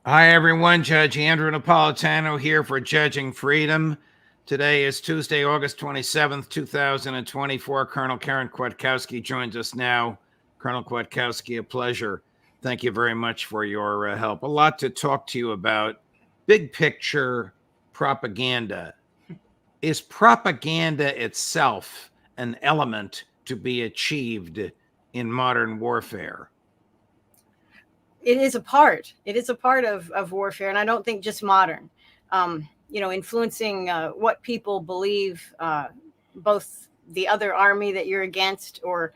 Hi, everyone. Judge Andrew Napolitano here for Judging Freedom. Today is Tuesday, August 27th, 2024. Colonel Karen Kwiatkowski joins us now. Colonel Kwiatkowski, a pleasure. Thank you very much for your help. A lot to talk to you about. Big picture propaganda. Is propaganda itself an element to be achieved in modern warfare? It is a part. It is a part of warfare, and I don't think just modern. Influencing what people believe, both the other army that you're against or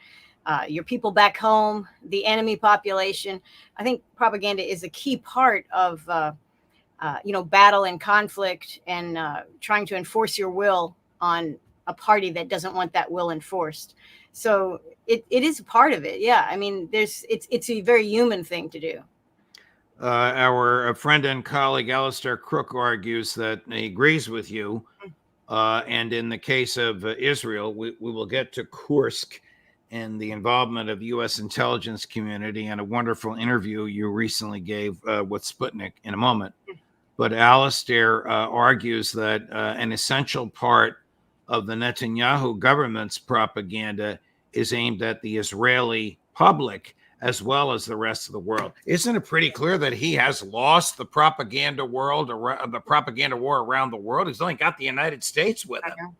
your people back home, the enemy population. I think propaganda is a key part of battle and conflict, and trying to enforce your will on a party that doesn't want that will enforced. So it is a part of it. Yeah, I mean, it's a very human thing to do. Our friend and colleague Alistair Crook argues that he agrees with you. And in the case of Israel, we will get to Kursk and the involvement of the U.S. intelligence community and a wonderful interview you recently gave with Sputnik in a moment. But Alistair argues that an essential part of the Netanyahu government's propaganda is aimed at the Israeli public as well as the rest of the world. Isn't it pretty clear that he has lost the propaganda world, or the propaganda war around the world? He's only got the United States with him.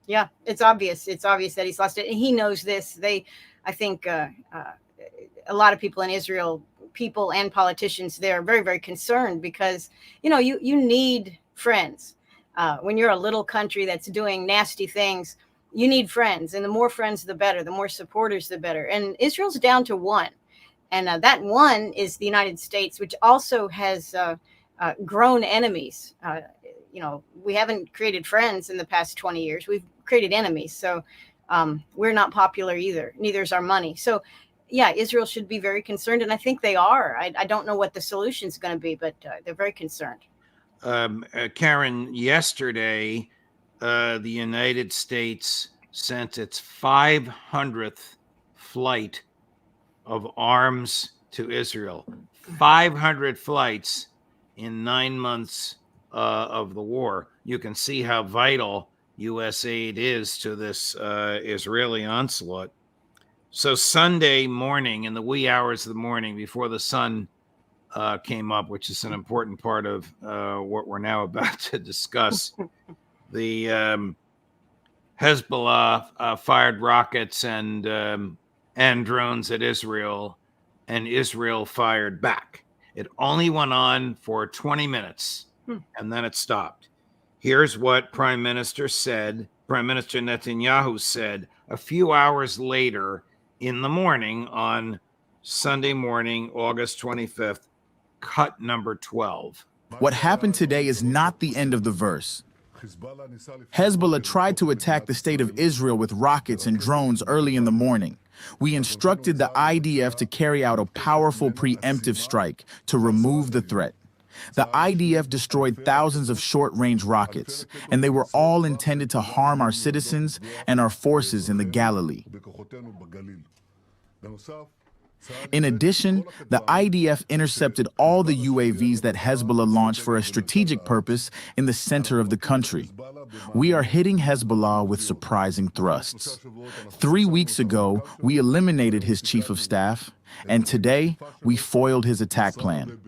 Yeah, it's obvious. It's obvious that he's lost it, and he knows this. I think, a lot of people in Israel, people and politicians, they're very, very concerned because you need friends. When you're a little country that's doing nasty things, you need friends, and the more friends, the better. The more supporters, the better. And Israel's down to one. And that one is the United States, which also has grown enemies. We haven't created friends in the past 20 years. We've created enemies. So we're not popular either. Neither is our money. So, yeah, Israel should be very concerned. And I think they are. I don't know what the solution is going to be, but they're very concerned. Karen, yesterday, the United States sent its 500th flight of arms to Israel. 500 flights in 9 months of the war. You can see how vital U.S. aid is to this Israeli onslaught. So Sunday morning, in the wee hours of the morning before the sun came up, which is an important part of what we're now about to discuss, the Hezbollah fired rockets and drones at Israel, and Israel fired back. It only went on for 20 minutes, and then it stopped. Here's what Prime Minister Netanyahu said a few hours later in the morning on Sunday morning, August 25th, cut number 12. What happened today is not the end of the verse. Hezbollah tried to attack the state of Israel with rockets and drones early in the morning. We instructed the IDF to carry out a powerful preemptive strike to remove the threat. The IDF destroyed thousands of short-range rockets, and they were all intended to harm our citizens and our forces in the Galilee. In addition, the IDF intercepted all the UAVs that Hezbollah launched for a strategic purpose in the center of the country. We are hitting Hezbollah with surprising thrusts. 3 weeks ago, we eliminated his chief of staff, and today, we foiled his attack plan.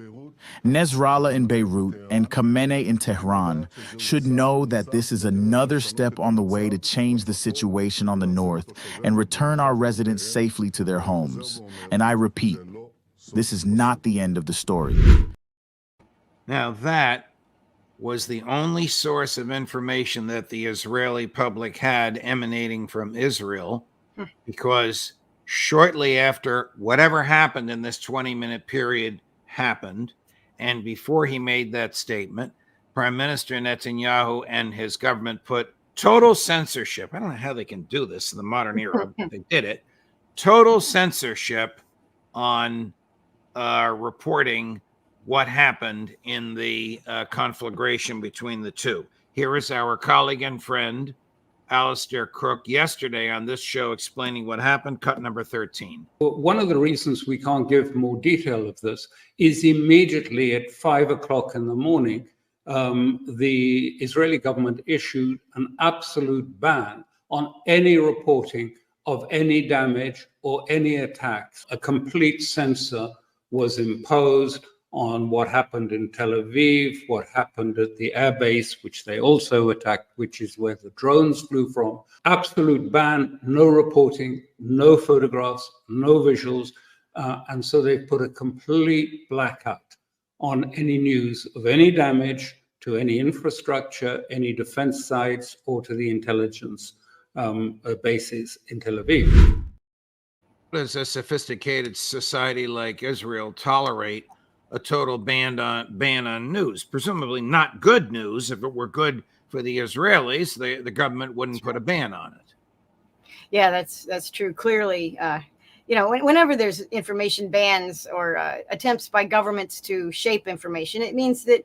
Nasrallah in Beirut and Khamenei in Tehran should know that this is another step on the way to change the situation on the north and return our residents safely to their homes. And I repeat, this is not the end of the story. Now that was the only source of information that the Israeli public had emanating from Israel, because shortly after whatever happened in this 20-minute period happened, and before he made that statement, Prime Minister Netanyahu and his government put total censorship. I don't know how they can do this in the modern era, but they did it. Total censorship on reporting what happened in the conflagration between the two. Here is our colleague and friend, Alistair Crook yesterday on this show explaining what happened. Cut number 13. One of the reasons we can't give more detail of this is immediately at 5 o'clock in the morning, the Israeli government issued an absolute ban on any reporting of any damage or any attacks. A complete censor was imposed on what happened in Tel Aviv, what happened at the airbase, which they also attacked, which is where the drones flew from. Absolute ban, no reporting, no photographs, no visuals. And so they put a complete blackout on any news of any damage to any infrastructure, any defense sites, or to the intelligence bases in Tel Aviv. Does a sophisticated society like Israel tolerate a total ban on news? Presumably not good news. If it were good for the Israelis, the government wouldn't put a ban on it. Yeah, that's true. Clearly, whenever there's information bans or attempts by governments to shape information, it means that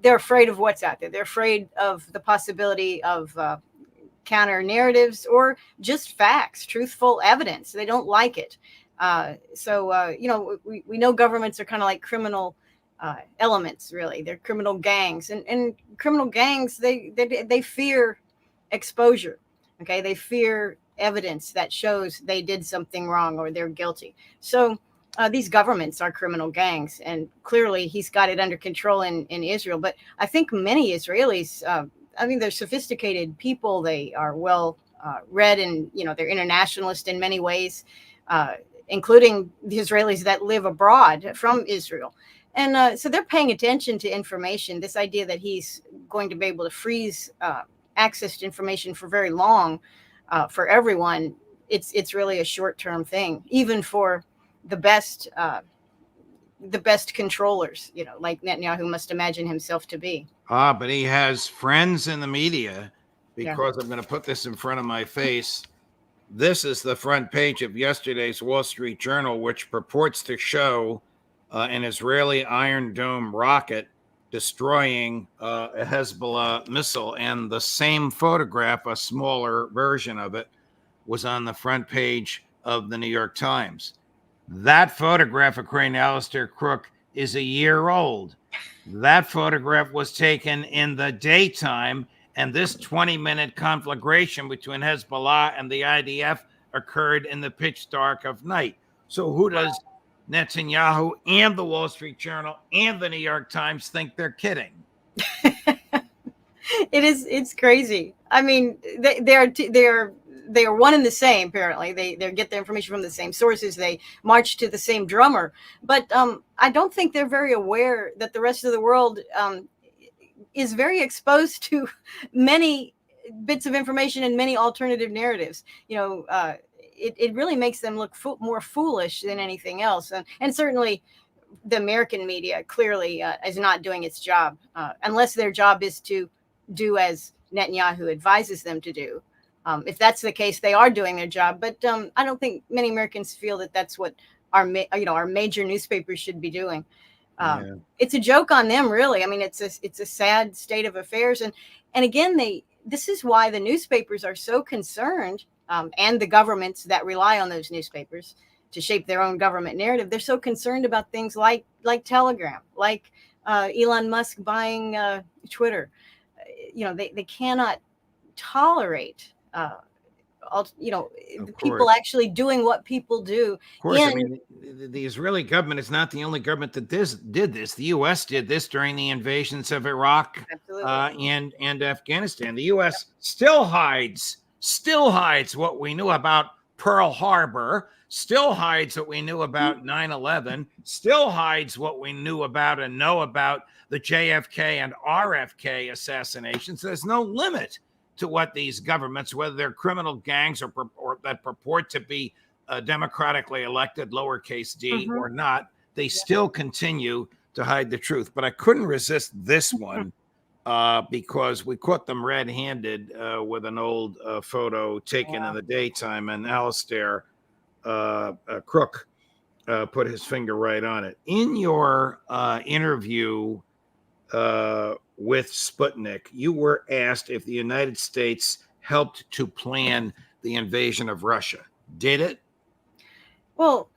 they're afraid of what's out there. They're afraid of the possibility of counter narratives or just facts, truthful evidence. They don't like it. We know governments are kind of like criminal elements, really. They're criminal gangs, and criminal gangs, they fear exposure. Okay, they fear evidence that shows they did something wrong or they're guilty. So these governments are criminal gangs, and clearly he's got it under control in Israel. But I think many Israelis, they're sophisticated people. They are well read, and they're internationalist in many ways, including the Israelis that live abroad from Israel. And so they're paying attention to information. This idea that he's going to be able to freeze access to information for very long for everyone, it's really a short-term thing, even for the best controllers, like Netanyahu must imagine himself to be. But he has friends in the media, because I'm going to put this in front of my face. This is the front page of yesterday's Wall Street Journal, which purports to show an Israeli Iron Dome rocket destroying a Hezbollah missile. And the same photograph, a smaller version of it, was on the front page of the New York Times. That photograph, according to Alistair Crook, is a year old. That photograph was taken in the daytime, and this 20-minute conflagration between Hezbollah and the IDF occurred in the pitch dark of night. So who does Netanyahu and the Wall Street Journal and the New York Times think they're kidding? It's crazy. I mean, they are one and the same. Apparently, they get their information from the same sources. They march to the same drummer. But I don't think they're very aware that the rest of the world is very exposed to many bits of information and many alternative narratives. It really makes them look more foolish than anything else. And certainly, the American media clearly is not doing its job, unless their job is to do as Netanyahu advises them to do. If that's the case, they are doing their job. But I don't think many Americans feel that that's what our major newspapers should be doing. It's a joke on them, really. I mean, it's a sad state of affairs. And again, this is why the newspapers are so concerned, and the governments that rely on those newspapers to shape their own government narrative. They're so concerned about things like Telegram, like Elon Musk buying Twitter. They cannot tolerate people actually doing what people do. Of course, I mean, the Israeli government is not the only government that did this. The U.S. did this during the invasions of Iraq and Afghanistan. The U.S. still hides what we knew about Pearl Harbor, still hides what we knew about 9/11, still hides what we knew about and know about the JFK and RFK assassinations. There's no limit to what these governments, whether they're criminal gangs or that purport to be democratically elected, lowercase d, or not, they still continue to hide the truth. But I couldn't resist this one because we caught them red-handed with an old photo taken in the daytime, and Alistair Crook put his finger right on it. In your interview with Sputnik, you were asked if the United States helped to plan the invasion of Russia? Did it? Well,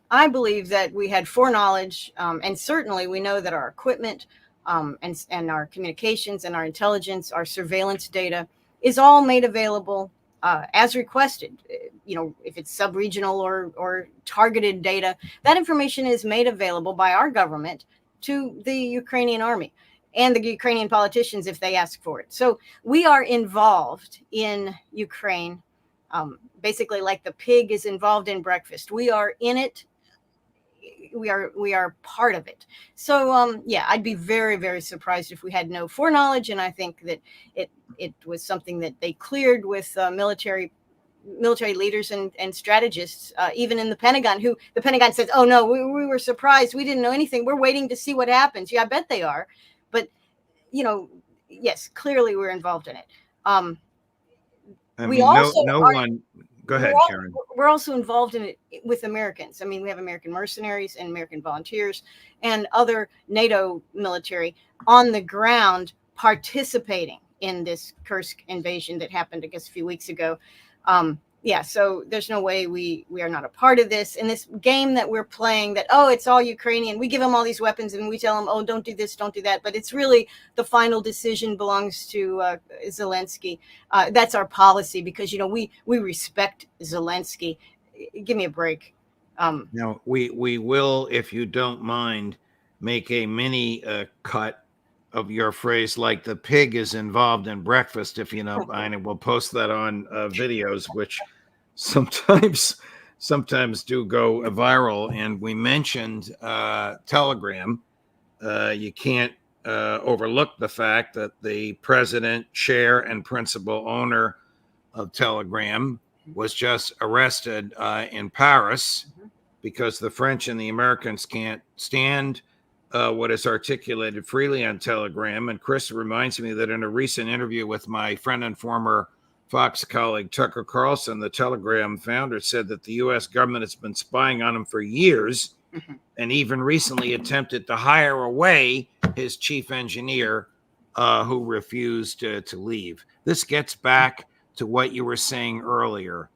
I believe that we had foreknowledge, and certainly we know that our equipment and our communications and our intelligence, our surveillance data is all made available as requested. You know, if it's sub-regional or targeted data, that information is made available by our government to the Ukrainian army and the Ukrainian politicians if they ask for it. So we are involved in Ukraine, basically like the pig is involved in breakfast. We are in it. We are part of it. So yeah, I'd be very, very surprised if we had no foreknowledge. And I think that it was something that they cleared with military leaders and strategists, even in the Pentagon, who the Pentagon says, oh no, we were surprised. We didn't know anything. We're waiting to see what happens. Yeah, I bet they are. But, you know, yes, clearly we're involved in it. I we mean, also no are, one. Go ahead, Karen. We're also involved in it with Americans. I mean, we have American mercenaries and American volunteers and other NATO military on the ground participating in this Kursk invasion that happened, I guess, a few weeks ago. Yeah, so there's no way we are not a part of this. And this game that we're playing that, oh, it's all Ukrainian. We give them all these weapons and we tell them, oh, don't do this, don't do that. But it's really the final decision belongs to Zelensky. That's our policy because, you know, we respect Zelensky. Give me a break. Now, we will, if you don't mind, make a mini cut of your phrase, like the pig is involved in breakfast, if you don't mind, and we'll post that on videos, which sometimes do go viral. And we mentioned Telegram. You can't overlook the fact that the president, chair, and principal owner of Telegram was just arrested in Paris because the French and the Americans can't stand what is articulated freely on Telegram. And Chris reminds me that in a recent interview with my friend and former Fox colleague Tucker Carlson, the Telegram founder, said that the U.S. government has been spying on him for years and even recently attempted to hire away his chief engineer who refused to leave. This gets back to what you were saying earlier.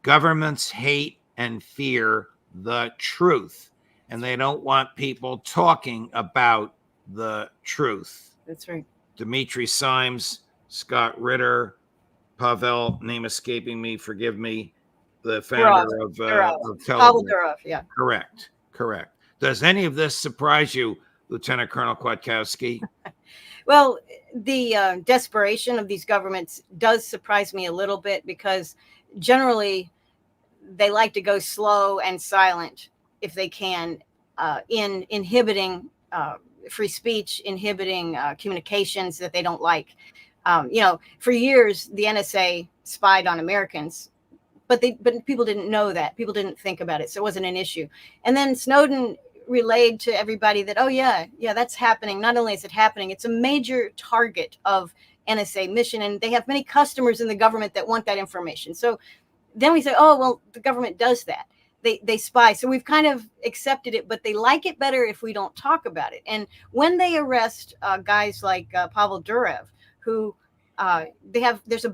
Governments hate and fear the truth, and they don't want people talking about the truth. That's right. Dimitri Simes, Scott Ritter, Pavel, name escaping me, forgive me, the founder of Telegram. Pavel Durov, yeah. Correct. Does any of this surprise you, Lieutenant Colonel Kwiatkowski? Well, the desperation of these governments does surprise me a little bit because generally they like to go slow and silent if they can, in inhibiting free speech, inhibiting communications that they don't like. You know, for years, the NSA spied on Americans, but people didn't know that. People didn't think about it. So it wasn't an issue. And then Snowden relayed to everybody that, oh, yeah, that's happening. Not only is it happening, it's a major target of NSA mission. And they have many customers in the government that want that information. So then we say, oh, well, the government does that. They spy. So we've kind of accepted it, but they like it better if we don't talk about it. And when they arrest guys like Pavel Durov, who there's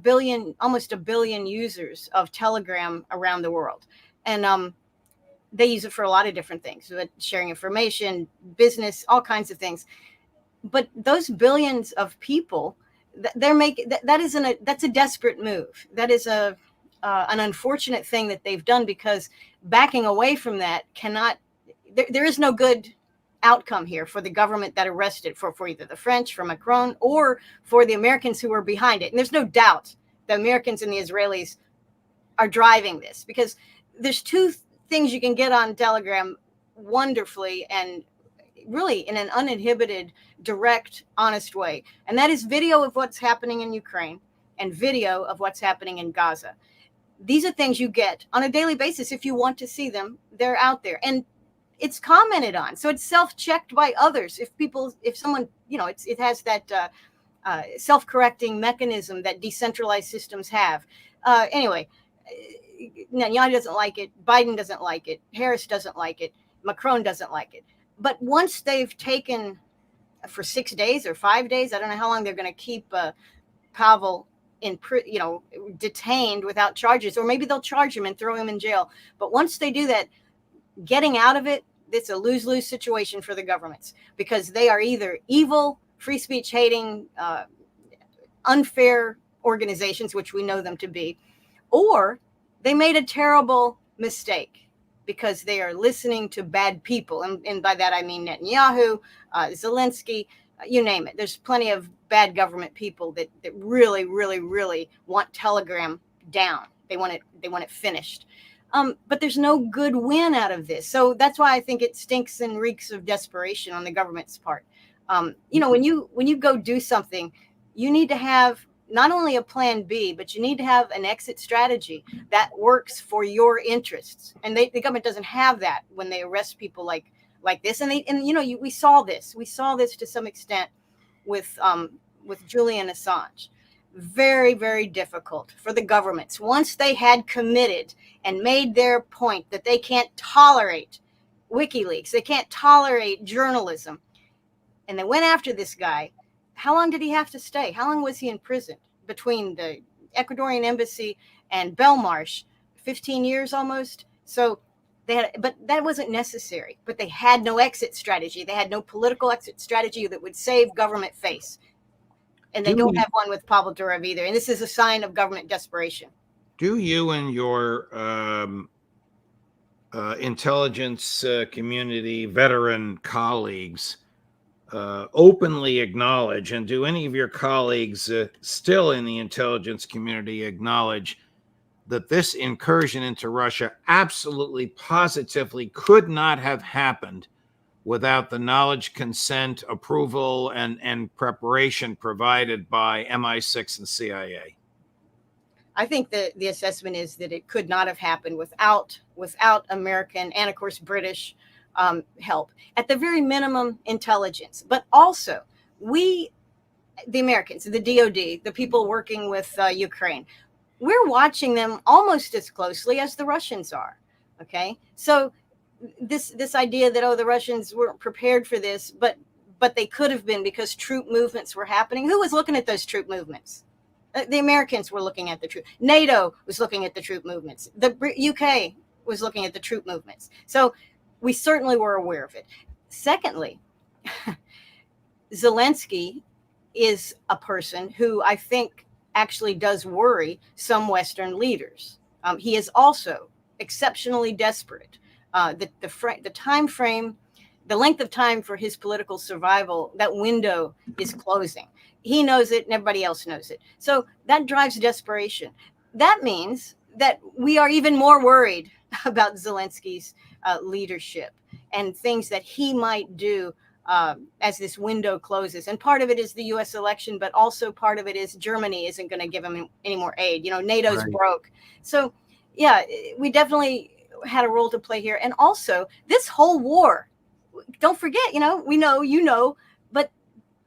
almost a billion users of Telegram around the world. And they use it for a lot of different things, sharing information, business, all kinds of things. But those billions of people, that's a desperate move. That is an unfortunate thing that they've done, because backing away from that there is no good outcome here for the government that arrested, for either the French, for Macron, or for the Americans who were behind it. And there's no doubt the Americans and the Israelis are driving this, because there's two things you can get on Telegram wonderfully and really in an uninhibited, direct, honest way. And that is video of what's happening in Ukraine and video of what's happening in Gaza. These are things you get on a daily basis. If you want to see them, they're out there. And it's commented on. So it's self-checked by others. If someone, it has that self-correcting mechanism that decentralized systems have. Anyway, Netanyahu doesn't like it. Biden doesn't like it. Harris doesn't like it. Macron doesn't like it. But once they've taken for 6 days or 5 days, I don't know how long they're going to keep Pavel detained without charges, or maybe they'll charge him and throw him in jail. But once they do that, getting out of it, it's a lose-lose situation for the governments, because they are either evil, free speech hating, unfair organizations, which we know them to be, or they made a terrible mistake because they are listening to bad people. And by that, I mean Netanyahu, Zelensky, you name it. There's plenty of bad government people that really, really, really want Telegram down. They want it finished. But there's no good win out of this. So that's why I think it stinks and reeks of desperation on the government's part. When you go do something, you need to have not only a plan B, but you need to have an exit strategy that works for your interests. And the government doesn't have that when they arrest people like this. We saw this. We saw this to some extent with Julian Assange. Very, very difficult for the governments, once they had committed and made their point that they can't tolerate WikiLeaks, they can't tolerate journalism, and they went after this guy. How long did he have to stay? How long was he in prison? Between the Ecuadorian embassy and Belmarsh, 15 years almost. So but that wasn't necessary. But they had no exit strategy. They had no political exit strategy that would save government face. And they don't have one with Pablo Durov either. And this is a sign of government desperation. Do you and your intelligence community veteran colleagues openly acknowledge, and do any of your colleagues still in the intelligence community acknowledge, that this incursion into Russia absolutely, positively could not have happened without the knowledge, consent, approval, and preparation provided by MI6 and CIA? I think that the assessment is that it could not have happened without American and, of course, British help. At the very minimum, intelligence. But also, we, the Americans, the DOD, the people working with Ukraine, we're watching them almost as closely as the Russians are. Okay? So this idea that, the Russians weren't prepared for this, but they could have been, because troop movements were happening. Who was looking at those troop movements? The Americans were looking at the troop. NATO was looking at the troop movements. The UK was looking at the troop movements. So we certainly were aware of it. Secondly, Zelensky is a person who I think actually does worry some Western leaders. He is also exceptionally desperate. The time frame, the length of time for his political survival, that window is closing. He knows it, and everybody else knows it. So that drives desperation. That means that we are even more worried about Zelensky's leadership and things that he might do as this window closes. And part of it is the U.S. election, but also part of it is Germany isn't going to give him any more aid. NATO's broke. So, yeah, we definitely had a role to play here. And also, this whole war, don't forget, we know, but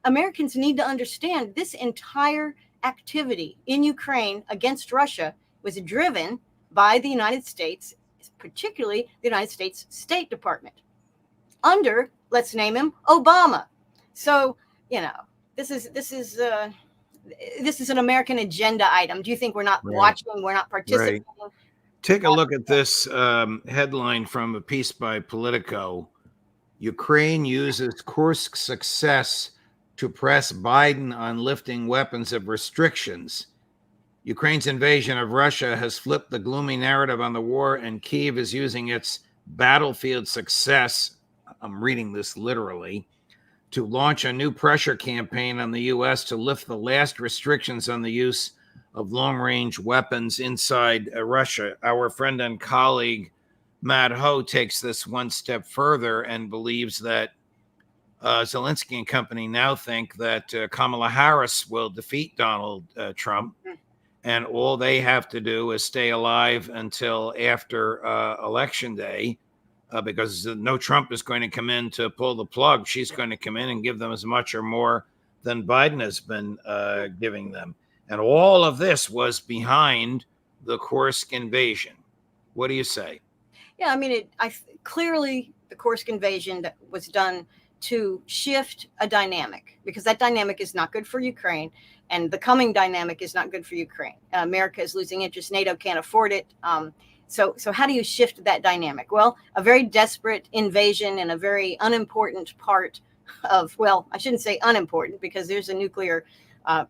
Americans need to understand this entire activity in Ukraine against Russia was driven by the United States, particularly the United States State Department, under, let's name him, Obama. So, this is an American agenda item. Do you think we're not watching? We're not participating? Right. Take a look at this headline from a piece by Politico. Ukraine uses Kursk success to press Biden on lifting weapons of restrictions. Ukraine's invasion of Russia has flipped the gloomy narrative on the war, and Kyiv is using its battlefield success, I'm reading this literally, to launch a new pressure campaign on the U.S. to lift the last restrictions on the use of long-range weapons inside Russia. Our friend and colleague Matt Ho takes this one step further and believes that Zelensky and company now think that Kamala Harris will defeat Donald Trump, and all they have to do is stay alive until after Election Day, because no Trump is going to come in to pull the plug. She's going to come in and give them as much or more than Biden has been giving them. And all of this was behind the Kursk invasion. What do you say? Yeah, I mean, clearly the Kursk invasion that was done to shift a dynamic, because that dynamic is not good for Ukraine, and the coming dynamic is not good for Ukraine. America is losing interest. NATO can't afford it. So how do you shift that dynamic? Well, a very desperate invasion in a very unimportant part of, well, I shouldn't say unimportant because there's a nuclear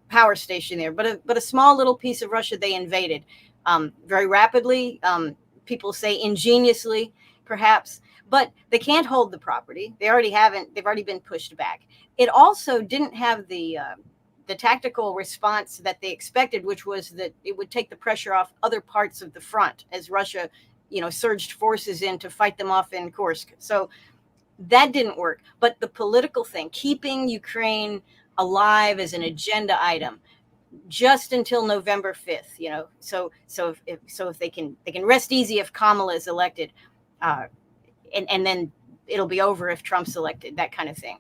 power station there, but a small little piece of Russia they invaded very rapidly. People say ingeniously, perhaps, but they can't hold the property. They've already been pushed back. It also didn't have the tactical response that they expected, which was that it would take the pressure off other parts of the front as Russia, surged forces in to fight them off in Kursk. So that didn't work. But the political thing, keeping Ukraine alive as an agenda item just until November 5th, so if they can rest easy if Kamala is elected, and then it'll be over if Trump's elected, that kind of thing.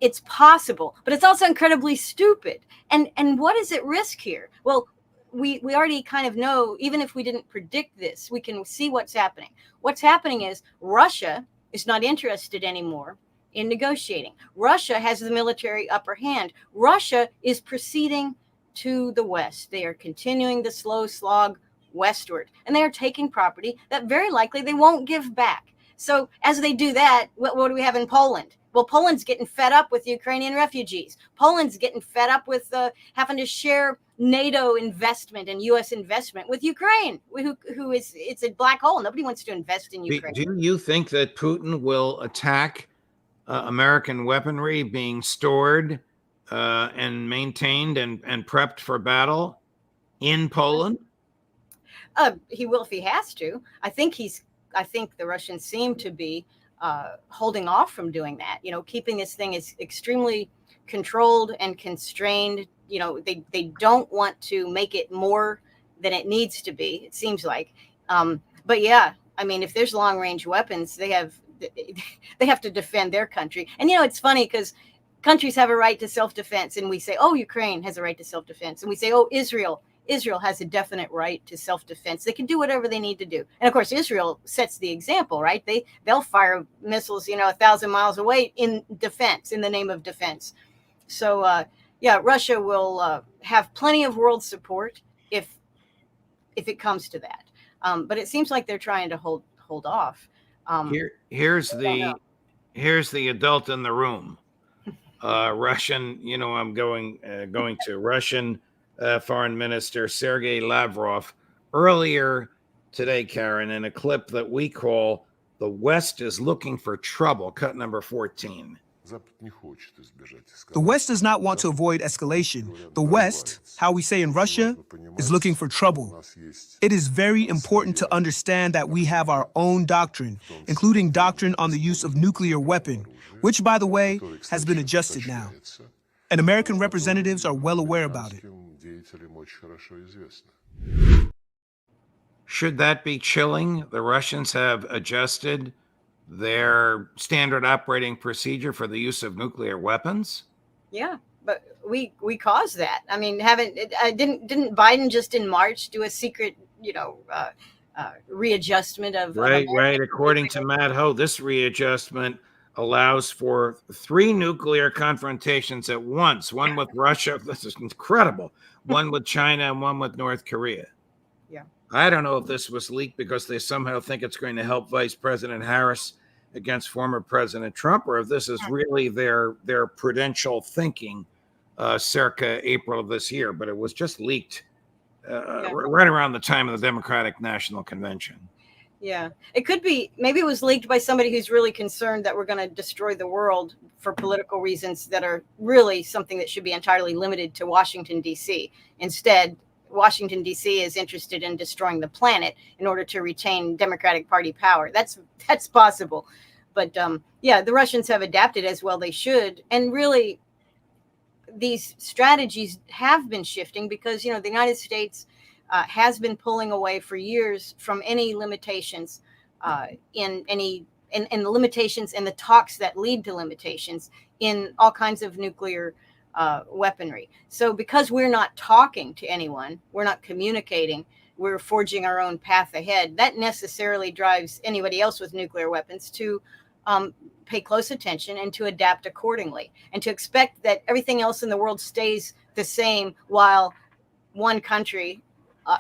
It's possible, but it's also incredibly stupid. And what is at risk here? Well, we already kind of know, even if we didn't predict this, we can see what's happening. What's happening is Russia is not interested anymore in negotiating. Russia has the military upper hand. Russia is proceeding to the west. They are continuing the slow slog westward, and they are taking property that very likely they won't give back. So as they do that, what do we have in Poland? Well, Poland's getting fed up with Ukrainian refugees. Poland's getting fed up with having to share NATO investment and U.S. investment with Ukraine, it's a black hole. Nobody wants to invest in Ukraine. Do you think that Putin will attack American weaponry being stored and maintained and prepped for battle in Poland? He will if he has to. I think the Russians seem to be holding off from doing that, keeping this thing is extremely controlled and constrained. They don't want to make it more than it needs to be, it seems like. But yeah, I mean, if there's long range weapons, they have to defend their country. And, it's funny because countries have a right to self-defense, and we say, oh, Ukraine has a right to self-defense. And we say, oh, Israel has a definite right to self-defense. They can do whatever they need to do. And of course, Israel sets the example, right? They'll fire missiles, 1,000 miles away in defense, in the name of defense. So, Russia will have plenty of world support if it comes to that. But it seems like they're trying to hold off. Here's the adult in the room. Russian, I'm going to Russian Foreign Minister Sergei Lavrov earlier today, Karen, in a clip that we call "The West is Looking for Trouble," cut number 14. The West does not want to avoid escalation. The West, how we say in Russia, is looking for trouble. It is very important to understand that we have our own doctrine, including doctrine on the use of nuclear weapon, which, by the way, has been adjusted now. And American representatives are well aware about it. Should that be chilling? The Russians have adjusted their standard operating procedure for the use of nuclear weapons? Yeah, but we caused that. I mean, didn't Biden just in March do a secret, readjustment of right. According to Matt Ho, this readjustment allows for 3 nuclear confrontations at once. One with Russia, this is incredible. One with China and one with North Korea. Yeah. I don't know if this was leaked because they somehow think it's going to help Vice President Harris against former President Trump, or if this is really their prudential thinking circa April of this year. But it was just leaked right around the time of the Democratic National Convention. Yeah, it could be. Maybe it was leaked by somebody who's really concerned that we're going to destroy the world for political reasons that are really something that should be entirely limited to Washington, D.C. Instead, Washington, D.C. is interested in destroying the planet in order to retain Democratic Party power. That's possible. But the Russians have adapted as well they should. And really, these strategies have been shifting because, the United States has been pulling away for years from any limitations in the limitations and the talks that lead to limitations in all kinds of nuclear weaponry. So because we're not talking to anyone, we're not communicating, we're forging our own path ahead, that necessarily drives anybody else with nuclear weapons to pay close attention and to adapt accordingly, and to expect that everything else in the world stays the same while one country,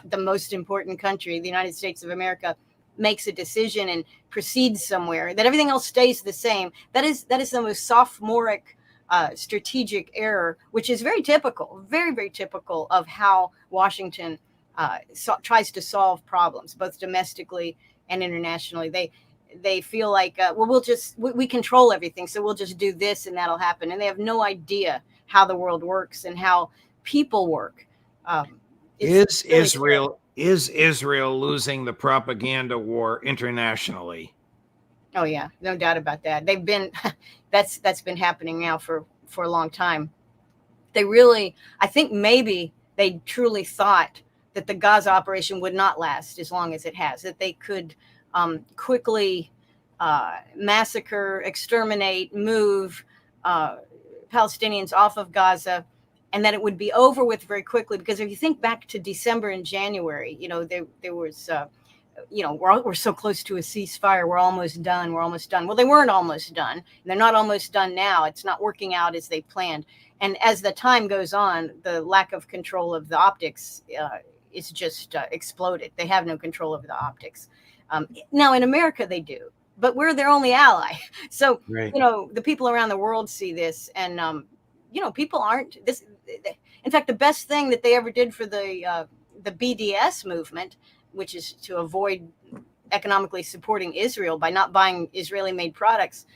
the most important country, the United States of America, makes a decision and proceeds somewhere, that everything else stays the same. That is the most sophomoric strategic error, which is very typical, very, very typical of how Washington tries to solve problems, both domestically and internationally. They feel like, well, we control everything, so we'll just do this and that'll happen. And they have no idea how the world works and how people work. Is Israel losing the propaganda war internationally? Oh yeah, no doubt about that. They've been that's been happening now for a long time. They really, I think maybe they truly thought that the Gaza operation would not last as long as it has, that they could quickly massacre, exterminate, move Palestinians off of Gaza, and that it would be over with very quickly. Because if you think back to December and January, there was, we're so close to a ceasefire. We're almost done. We're almost done. Well, they weren't almost done. And they're not almost done now. It's not working out as they planned. And as the time goes on, the lack of control of the optics is just exploded. They have no control over the optics. Now in America, they do, but we're their only ally. So, right. The people around the world see this, and, people aren't this. In fact, the best thing that they ever did for the BDS movement, which is to avoid economically supporting Israel by not buying Israeli-made products,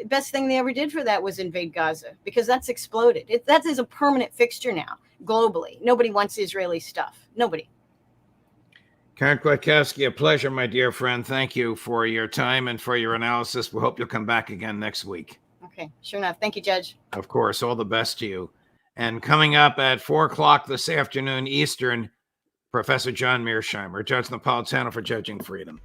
best thing they ever did for that was invade Gaza, because that's exploded. That is a permanent fixture now globally. Nobody wants Israeli stuff. Nobody. Karen Kwiatkowski, a pleasure, my dear friend. Thank you for your time and for your analysis. We hope you'll come back again next week. Okay, sure enough. Thank you, Judge. Of course, all the best to you. And coming up at 4 o'clock this afternoon Eastern, Professor John Mearsheimer, Judge Napolitano for Judging Freedom.